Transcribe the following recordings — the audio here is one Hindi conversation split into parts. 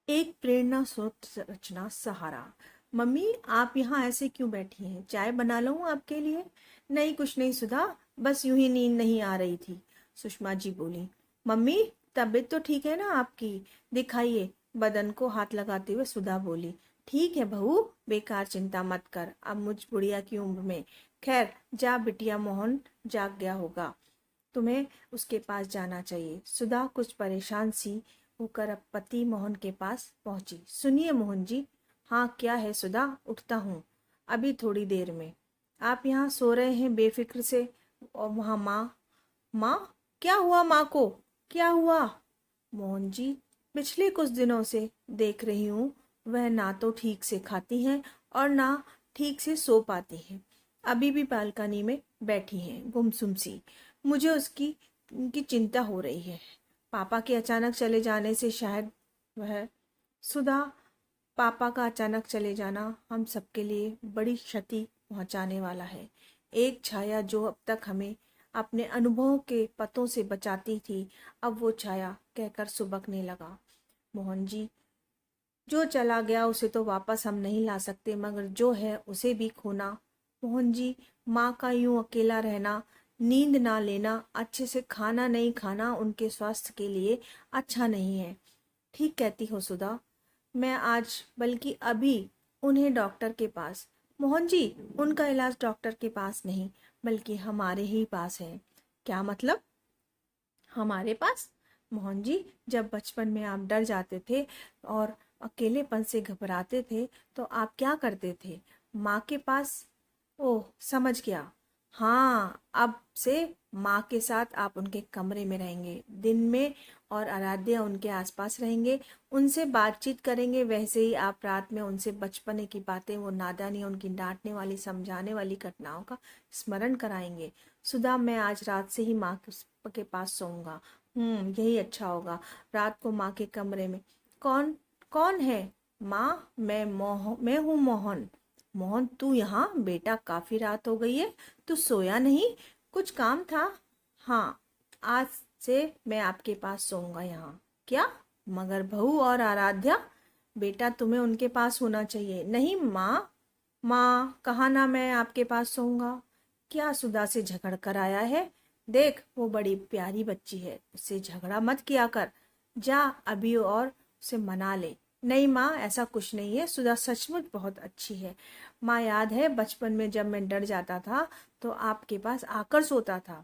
एक प्रेरणा स्रोत रचना सहारा। मम्मी, आप यहाँ ऐसे क्यों बैठी हैं? चाय बना लूं आपके लिए? नहीं, कुछ नहीं सुधा, बस यूं ही नींद नहीं आ रही थी। सुषमा जी बोली। मम्मी, तबीयत तो ठीक है ना आपकी? दिखाइए। बदन को हाथ लगाते हुए सुधा बोली। ठीक है बहू, बेकार चिंता मत कर, अब मुझ बुढ़िया की उम्र में। खैर जा बिटिया, मोहन जाग गया होगा, तुम्हें उसके पास जाना चाहिए। सुधा कुछ परेशान सी होकर अब पति मोहन के पास पहुंची। सुनिए मोहन जी। हाँ क्या है सुधा? उठता हूँ अभी थोड़ी देर में। आप यहाँ सो रहे हैं बेफिक्र से, और वहाँ माँ। माँ? क्या हुआ माँ को? क्या हुआ? मोहन जी, पिछले कुछ दिनों से देख रही हूँ, वह ना तो ठीक से खाती हैं और ना ठीक से सो पाती हैं। अभी भी बालकनी में बैठी हैं गुमसुम सी। मुझे उसकी उनकी चिंता हो रही है। पापा के अचानक चले जाने से शायद वह। सुधा, पापा का अचानक चले जाना हम सबके लिए बड़ी क्षति पहुंचाने वाला है। एक छाया जो अब तक हमें अपने अनुभवों के पतों से बचाती थी, अब वो छाया कहकर सुबकने लगा। मोहन जी, जो चला गया उसे तो वापस हम नहीं ला सकते, मगर जो है उसे भी खोना। मोहन जी, माँ का यूं अकेला रहना, नींद ना लेना, अच्छे से खाना नहीं खाना उनके स्वास्थ्य के लिए अच्छा नहीं है। ठीक कहती हो सुधा, मैं आज बल्कि अभी उन्हें डॉक्टर के पास। मोहन जी, उनका इलाज डॉक्टर के पास नहीं बल्कि हमारे ही पास है। क्या मतलब? हमारे पास? मोहन जी, जब बचपन में आप डर जाते थे और अकेलेपन से घबराते थे तो आप क्या करते थे? माँ के पास। ओह, समझ गया। हाँ, अब से माँ के साथ आप उनके कमरे में रहेंगे दिन में, और आराध्या उनके आसपास रहेंगे, उनसे बातचीत करेंगे। वैसे ही आप रात में उनसे बचपने की बातें, वो नादानी, उनकी डांटने वाली समझाने वाली घटनाओं का स्मरण कराएंगे। सुधा, मैं आज रात से ही माँ के पास सोऊंगा। यही अच्छा होगा। रात को माँ के कमरे में। कौन? कौन है? माँ, मैं हूँ मोहन। मोहन, तू यहाँ? बेटा, काफी रात हो गई है, तू सोया नहीं? कुछ काम था? हाँ, आज से मैं आपके पास सोऊंगा यहाँ। क्या? मगर बहू और आराध्या? बेटा, तुम्हें उनके पास होना चाहिए। नहीं माँ। माँ, कहा ना मैं आपके पास सोऊंगा। क्या सुधा से झगड़ कर आया है? देख, वो बड़ी प्यारी बच्ची है, उससे झगड़ा मत किया कर। जा अभी और उसे मना ले। नहीं माँ, ऐसा कुछ नहीं है, सुधा सचमुच बहुत अच्छी है। माँ, याद है बचपन में जब मैं डर जाता था तो आपके पास आकर सोता था?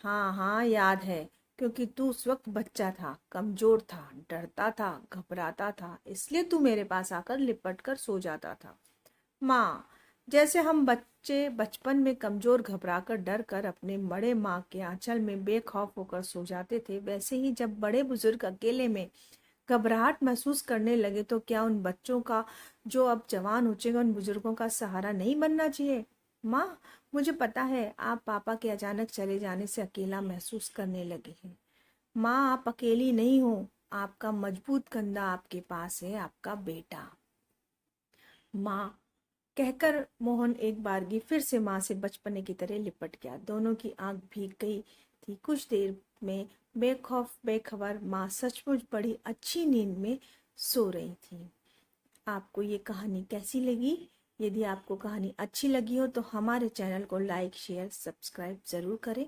हाँ हाँ, याद है, क्योंकि तू उस वक्त बच्चा था, कमजोर था, डरता था, घबराता था, इसलिए तू मेरे पास आकर लिपट कर सो जाता था। माँ, जैसे हम बच्चे बचपन में कमजोर, घबराकर, डर कर अपने बड़े माँ के आंचल में बेखौफ होकर सो जाते थे, वैसे ही जब बड़े बुजुर्ग अकेले में घबराहट महसूस करने लगे तो क्या उन बच्चों का, जो अब जवान हो चुके, उन बुजुर्गों का सहारा नहीं बनना चाहिए? माँ, मुझे पता है आप पापा के अचानक चले जाने से अकेला महसूस करने लगे हैं। माँ, आप अकेली नहीं हो, आपका मजबूत कंधा आपके पास है, आपका बेटा। माँ कहकर मोहन एक बारगी फिर से माँ से बचपने की तरह लिपट गया। दोनों की आंख भीग गई थी। कुछ देर में बेखौफ बेखबर माँ सचमुच बड़ी अच्छी नींद में सो रही थी। आपको ये कहानी कैसी लगी? यदि आपको कहानी अच्छी लगी हो तो हमारे चैनल को लाइक शेयर सब्सक्राइब जरूर करें।